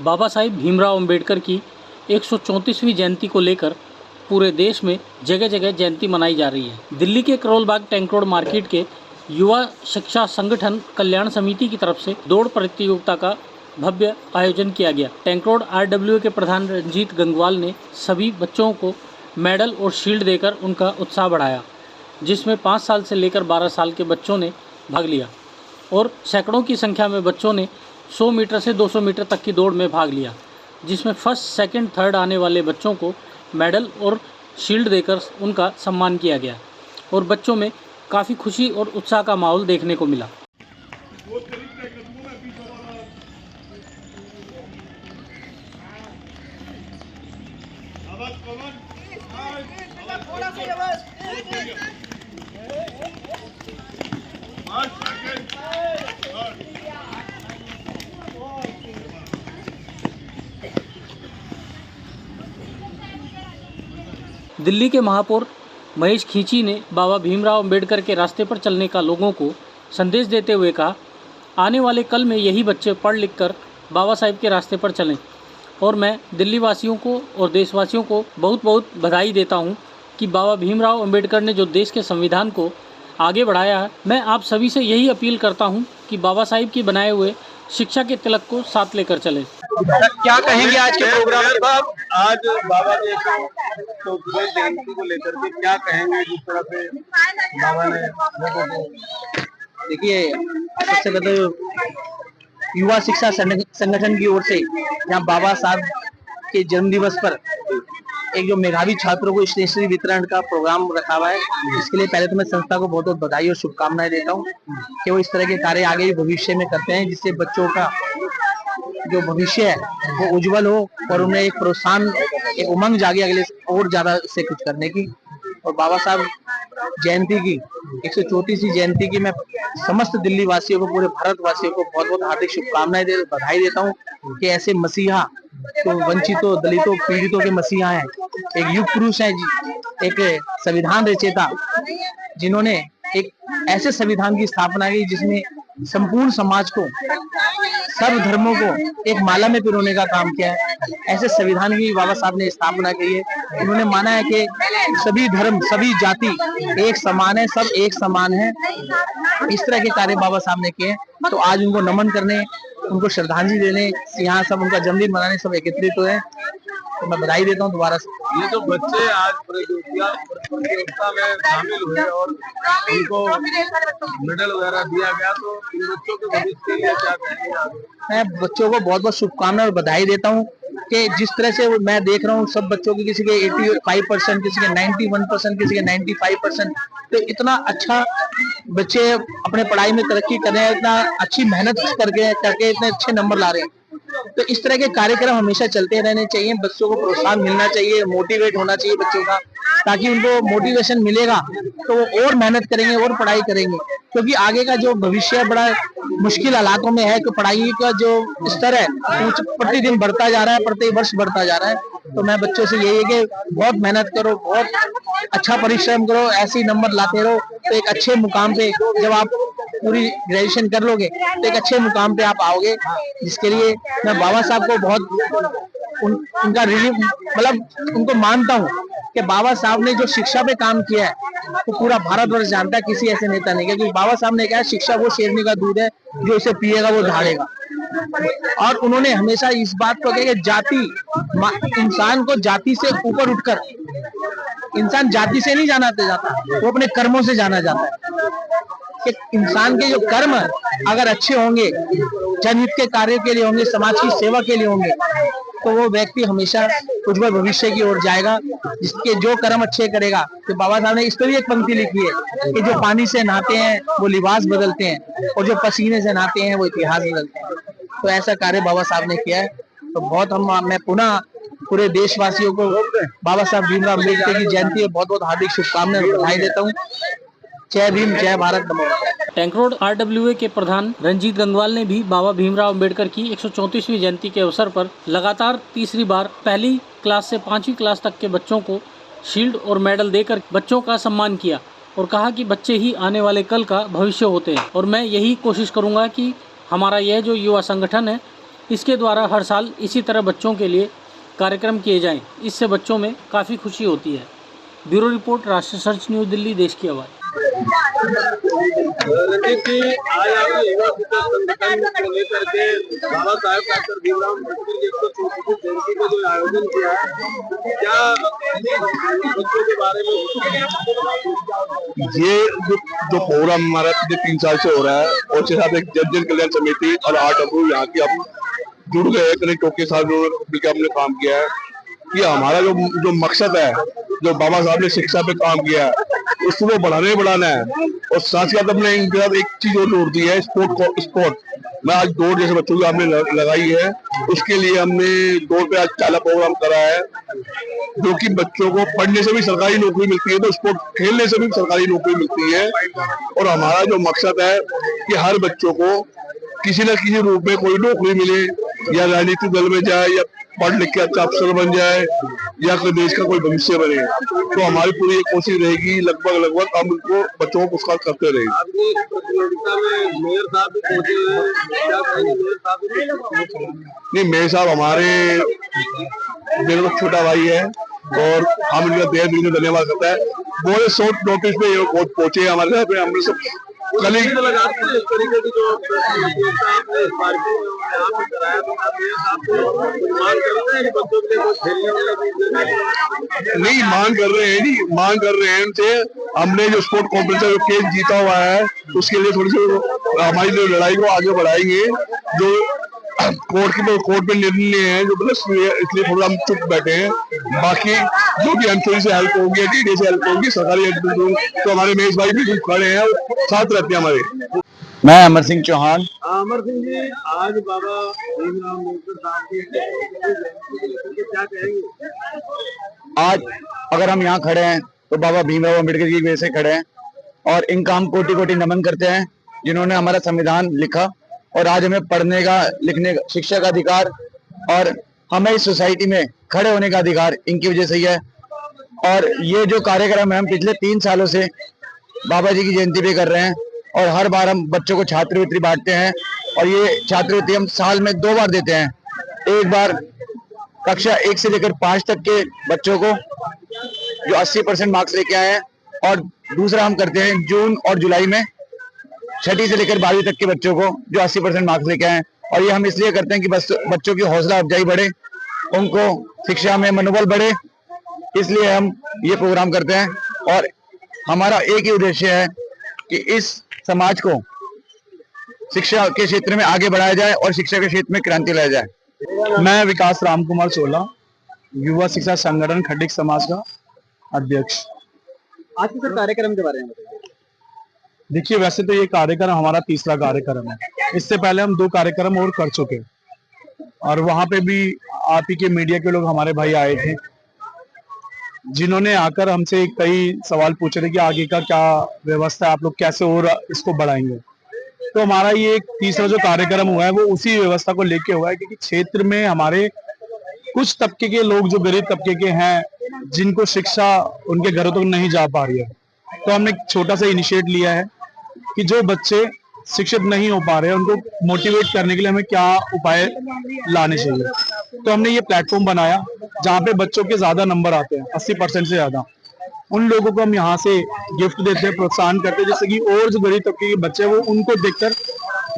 बाबा साहिब भीमराव अंबेडकर की 134वीं जयंती को लेकर पूरे देश में जगह जगह जयंती मनाई जा रही है। दिल्ली के Karol Bagh tank road market के युवा शिक्षा संगठन कल्याण समिति की तरफ से दौड़ प्रतियोगिता का भव्य आयोजन किया गया। टैंक रोड RWA के प्रधान रंजीत गंगवाल ने सभी बच्चों को मेडल और शील्ड देकर उनका उत्साह बढ़ाया, जिसमें 5 साल से लेकर 12 साल के बच्चों ने भाग लिया और सैकड़ों की संख्या में बच्चों ने 100 मीटर से 200 मीटर तक की दौड़ में भाग लिया, जिसमें फर्स्ट, सेकंड, थर्ड आने वाले बच्चों को मेडल और शील्ड देकर उनका सम्मान किया गया और बच्चों में काफ़ी खुशी और उत्साह का माहौल देखने को मिला। दिल्ली के महापौर महेश खींची ने बाबा भीमराव अंबेडकर के रास्ते पर चलने का लोगों को संदेश देते हुए कहा, आने वाले कल में यही बच्चे पढ़ लिख कर बाबा साहिब के रास्ते पर चलें। और मैं दिल्ली वासियों को और देशवासियों को बहुत बहुत बधाई देता हूं कि बाबा भीमराव अंबेडकर ने जो देश के संविधान को आगे बढ़ाया है। मैं आप सभी से यही अपील करता हूं कि बाबा साहिब के बनाए हुए शिक्षा के तिलक को साथ लेकर चलें। क्या कहेंगे आज के प्रोग्राम के बाद? आज बाबा जी तो जयंती को लेकर के क्या कहेंगे, जिस तरह से बाबा ने लोगों को? देखिए, सबसे पहले युवा शिक्षा संगठन की ओर से यहाँ बाबा साहब के जन्म दिवस पर एक जो मेधावी छात्रों को स्टेशनरी वितरण का प्रोग्राम रखा हुआ है, इसके लिए पहले तो मैं संस्था को बहुत बहुत बधाई और शुभकामनाएं देता हूँ कि वो इस तरह के कार्य आगे भविष्य में करते हैं, जिससे बच्चों का जो भविष्य है वो उज्जवल हो और उन्हें एक प्रोत्साहन, एक उमंग जागे अगले और ज्यादा से कुछ करने की। और बाबा साहब जयंती की 134वीं जयंती की मैं समस्त दिल्ली वासियों को, पूरे भारत वासियों को बहुत बहुत हार्दिक शुभकामनाएं बधाई देता हूँ कि ऐसे मसीहा, तो वंचितों, दलितों, पीड़ितों के मसीहा हैं, एक युग पुरुष हैं, एक संविधान रचयिता, जिन्होंने एक ऐसे संविधान की स्थापना की जिसमें संपूर्ण समाज को, सर्व धर्मों को एक माला में पिरोने का काम किया है। ऐसे संविधान की बाबा साहब ने स्थापना की है। उन्होंने माना है कि सभी धर्म, सभी जाति एक समान है, सब एक समान है। इस तरह के कार्य बाबा साहब ने किए, तो आज उनको नमन करने, उनको श्रद्धांजलि देने यहाँ सब उनका जन्मदिन मनाने सब एकत्रित हुए हैं, तो मैं बधाई देता हूँ दोबारा से। ये जो बच्चे आज प्रतियोगिता में शामिल हुए और उनको मेडल वगैरह दिया गया, तो इन बच्चों के भविष्य के लिए क्या कहेंगे? मैं बच्चों को बहुत बहुत शुभकामनाएं और बधाई देता हूँ कि जिस तरह से मैं देख रहा हूँ सब बच्चों के, किसी के 85%, किसी के 91%, किसी के 95%, तो इतना अच्छा बच्चे अपने पढ़ाई में तरक्की कर रहे हैं, इतना अच्छी मेहनत करके इतने अच्छे नंबर ला रहे हैं। तो इस तरह के कार्यक्रम हमेशा चलते रहने चाहिए। बच्चों को प्रोत्साहन मिलना चाहिए, मोटिवेट होना चाहिए बच्चों का, ताकि उनको मोटिवेशन मिलेगा तो वो और मेहनत करेंगे और पढ़ाई करेंगे, क्योंकि आगे का जो भविष्य है बड़ा मुश्किल हालातों में है। कि पढ़ाई का जो स्तर है प्रतिदिन बढ़ता जा रहा है, प्रति वर्ष बढ़ता जा रहा है। तो मैं बच्चों से यही है कि बहुत मेहनत करो, बहुत अच्छा परिश्रम करो, ऐसे ही नंबर लाते रहो, तो एक अच्छे मुकाम पे, जब आप पूरी ग्रेजुएशन कर लोगे तो एक अच्छे मुकाम पे आप आओगे। जिसके लिए मैं बाबा साहब को बहुत उनका मतलब उनको मानता हूँ कि बाबा साहब ने जो शिक्षा पे काम किया है वो पूरा भारतवर्ष जानता है, किसी ऐसे नेता नहीं। क्योंकि बाबा साहब ने कहा, शिक्षा वो शेरनी का दूध है, जो इसे पिएगा वो धाड़ेगा। और उन्होंने हमेशा इस बात को कहा कि जाति, इंसान को जाति से ऊपर उठकर, इंसान जाति से नहीं जाना जाता, वो अपने कर्मों से जाना जाता है। कि इंसान के जो कर्म अगर अच्छे होंगे, जनहित के कार्य के लिए होंगे, समाज की सेवा के लिए होंगे, तो वो व्यक्ति हमेशा उज्जवल भविष्य की ओर जाएगा। जिसके जो कर्म अच्छे करेगा, तो बाबा साहब ने इस पर भी एक पंक्ति लिखी है कि जो पानी से नहाते हैं वो लिबास बदलते हैं, और जो पसीने से नहाते हैं वो इतिहास बदलते हैं। तो ऐसा कार्य बाबा साहब ने किया है। तो बहुत मैं पुनः पूरे देशवासियों को बाबा साहब भीमराव अम्बेडकर की जयंती में बहुत बहुत हार्दिक शुभकामनाएं बधाई देता हूँ। जय भीम, जय भारत, नमो। टैंक रोड RWA के प्रधान रंजीत गंगवाल ने भी बाबा भीमराव अंबेडकर की 134वीं जयंती के अवसर पर लगातार तीसरी बार पहली क्लास से 5वीं क्लास तक के बच्चों को शील्ड और मेडल देकर बच्चों का सम्मान किया और कहा कि बच्चे ही आने वाले कल का भविष्य होते हैं। और मैं यही कोशिश करूंगा कि हमारा यह जो युवा संगठन है इसके द्वारा हर साल इसी तरह बच्चों के लिए कार्यक्रम किए जाएं, इससे बच्चों में काफ़ी खुशी होती है। ब्यूरो रिपोर्ट, राष्ट्रीय सर्च न्यूज़, दिल्ली, देश की आवाज़। रंजीत जी, आज आपने युवा शिक्षा संगठन को लेकर के बाबा साहेब डॉक्टर भीमराव अम्बेडकर की 134वीं जयंती का जो आयोजन किया है, क्या बच्चों के बारे में ये जो प्रोग्राम हमारा पिछले 3 साल से हो रहा है और उसके साथ एक जन कल्याण समिति और आर्ट अप्रूव यहाँ की हम जुड़ गए, कनेक्ट होकर साथ मिलकर हमने काम किया है कि हमारा जो मकसद है, जो बाबा साहब ने शिक्षा पे काम किया है उसको बढ़ाना है। और साथ ही साथ हमने इनके साथ एक चीज और जोड़ दी है, स्पोर्ट में आज दौड़ जैसे बच्चों की हमने लगाई है, उसके लिए हमने दौड़ पे आज चाला प्रोग्राम करा है, जो कि बच्चों को पढ़ने से भी सरकारी नौकरी मिलती है तो स्पोर्ट खेलने से भी सरकारी नौकरी मिलती है। और हमारा जो मकसद है कि हर बच्चों को किसी न किसी रूप में कोई नौकरी मिले, या राजनीतिक दल में जाए, या पढ़ लिख के अच्छा अफसर बन जाए, या कोई देश का कोई भविष्य बने। तो हमारी पूरी कोशिश रहेगी, लगभग हम उनको बच्चों को पुरस्कार करते रहेंगे। आपकी प्रतियोगिता में मेयर साहब भी पहुंचे हैं, क्या कहेंगे? मेयर साहब नहीं, मेयर साहब हमारे मेरा तो छोटा भाई है और हम इनका तहे दिल से धन्यवाद करते हैं। बहुत शॉर्ट नोटिस पे ये पहुंचे हमारे साथ में, हमने सब कल ही इस तरीके की जो प्रतियोगिता आपने इस बार की यहाँ पे कराया, तो आप मेयर साहब को मांग करते हैं कि बच्चों के लिए कुछ खेलने वाला चीज नहीं मांग कर रहे हैं उनसे। हमने जो स्पोर्ट कॉम्पिटिशन जो केस जीता हुआ है उसके लिए थोड़ी सी हमारी जो लड़ाई को आगे बढ़ाएंगे। जो कोर्ट में निर्णय है जो बस इसलिए थोड़ा हम चुप बैठे हैं। बाकी जो भी एमसीडी से हेल्प होगी, डीडी से हेल्प होगी, सरकारी तो हमारे महेश भाई भी खड़े हैं, साथ रहते हैं हमारे। मैं अमर सिंह चौहान। अमर सिंह जी, आज बाबा भीमराव अम्बेडकर साहब की जयंती को लेकर के क्या कहेंगे? आज अगर हम यहाँ खड़े हैं तो बाबा भीमराव अम्बेडकर की वजह से खड़े हैं और इनका हम कोटि कोटि नमन करते हैं, जिन्होंने हमारा संविधान लिखा और आज हमें पढ़ने का, लिखने का, शिक्षा का अधिकार और हमें इस सोसाइटी में खड़े होने का अधिकार इनकी वजह से ही है। और ये जो कार्यक्रम है हम पिछले 3 सालों से बाबा जी की जयंती पे कर रहे हैं और हर बार हम बच्चों को छात्रवृत्ति बांटते हैं और ये छात्रवृत्ति हम साल में 2 बार देते हैं। एक बार कक्षा 1 से लेकर 5 तक के बच्चों को जो 80% मार्क्स लेके आए हैं, और दूसरा हम करते हैं जून और जुलाई में 6ठी से लेकर 12वीं तक के बच्चों को जो 80% मार्क्स लेके आए हैं। और ये हम इसलिए करते हैं कि बस बच्चों की हौसला अफजाई बढ़े, उनको शिक्षा में मनोबल बढ़े, इसलिए हम ये प्रोग्राम करते हैं। और हमारा एक ही उद्देश्य है कि इस समाज को शिक्षा के क्षेत्र में आगे बढ़ाया जाए और शिक्षा के क्षेत्र में क्रांति लाया जाए। मैं विकास राम कुमार सोला, युवा शिक्षा संगठन खड्डिक समाज का अध्यक्ष। आज के सर कार्यक्रम के बारे में बताइए। देखिए, वैसे तो ये कार्यक्रम हमारा 3रा कार्यक्रम है। इससे पहले हम 2 कार्यक्रम और कर चुके और वहां पे भी आप ही के मीडिया के लोग हमारे भाई आए थे, जिन्होंने आकर हमसे कई सवाल पूछे थे कि आगे का क्या व्यवस्था है, आप लोग कैसे और इसको बढ़ाएंगे। तो हमारा ये एक 3रा जो कार्यक्रम हुआ है वो उसी व्यवस्था को लेके हुआ है, क्योंकि क्षेत्र में हमारे कुछ तबके के लोग जो गरीब तबके के हैं, जिनको शिक्षा उनके घरों तक नहीं जा पा रही है, तो हमने एक छोटा सा इनिशिएट लिया है कि जो बच्चे शिक्षित नहीं हो पा रहे हैं उनको मोटिवेट करने के लिए हमें क्या उपाय लाने चाहिए। तो हमने ये प्लेटफॉर्म बनाया जहाँ पे बच्चों के ज्यादा नंबर आते हैं, 80% से ज्यादा। उन लोगों को हम यहाँ से गिफ्ट देते हैं, प्रोत्साहन करते हैं, जैसे कि और जो गरीब तबके के बच्चे वो उनको देखकर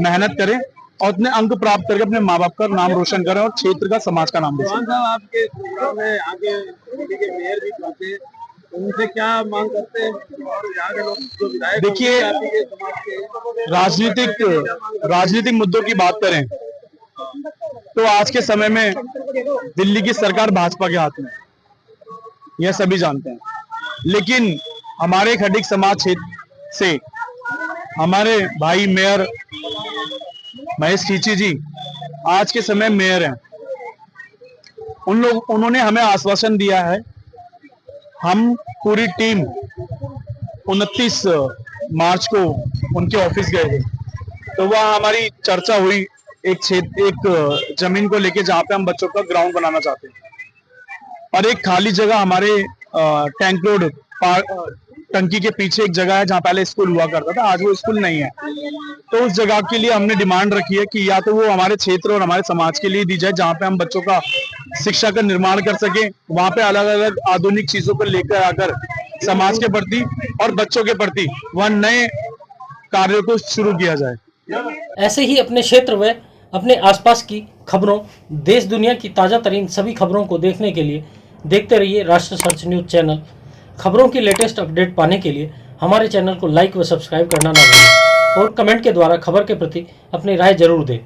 मेहनत करें और अपने अंक प्राप्त करके अपने माँ बाप का नाम रोशन करें और क्षेत्र का, समाज का नाम रोशन करें। आपके में आगे दिल्ली के मेयर भी पहुंचे, उनसे क्या मांग करते हैं? और यहाँ के लोग जो विधायक, देखिए, राजनीतिक मुद्दों की बात करें तो आज के समय में दिल्ली की सरकार भाजपा के हाथ में, यह सभी जानते हैं। लेकिन हमारे खड्डिक समाज क्षेत्र से हमारे भाई मेयर महेश खींची जी आज के समय मेयर हैं। उन्होंने हमें आश्वासन दिया है, हम पूरी टीम 29 मार्च को उनके ऑफिस गए थे, तो वह हमारी चर्चा हुई एक जमीन को लेके जहाँ पे हम बच्चों का ग्राउंड बनाना चाहते हैं और एक खाली जगह हमारे टैंक रोड टंकी के पीछे एक जगह है जहाँ पहले स्कूल हुआ करता था, आज वो स्कूल नहीं है। तो उस जगह के लिए हमने डिमांड रखी है कि या तो वो हमारे क्षेत्र और हमारे समाज के लिए दी जाए, जहाँ पे हम बच्चों का शिक्षा का निर्माण कर सके। वहाँ पे अलग अलग आधुनिक चीजों को लेकर आकर समाज के प्रति और बच्चों के प्रति वह नए कार्यों को शुरू किया जाए। ऐसे ही अपने क्षेत्र व अपने आसपास की खबरों, देश दुनिया की ताज़ा तरीन सभी खबरों को देखने के लिए देखते रहिए राष्ट्र सर्च न्यूज़ चैनल। खबरों की लेटेस्ट अपडेट पाने के लिए हमारे चैनल को लाइक व सब्सक्राइब करना ना भूलें और कमेंट के द्वारा खबर के प्रति अपनी राय जरूर दें।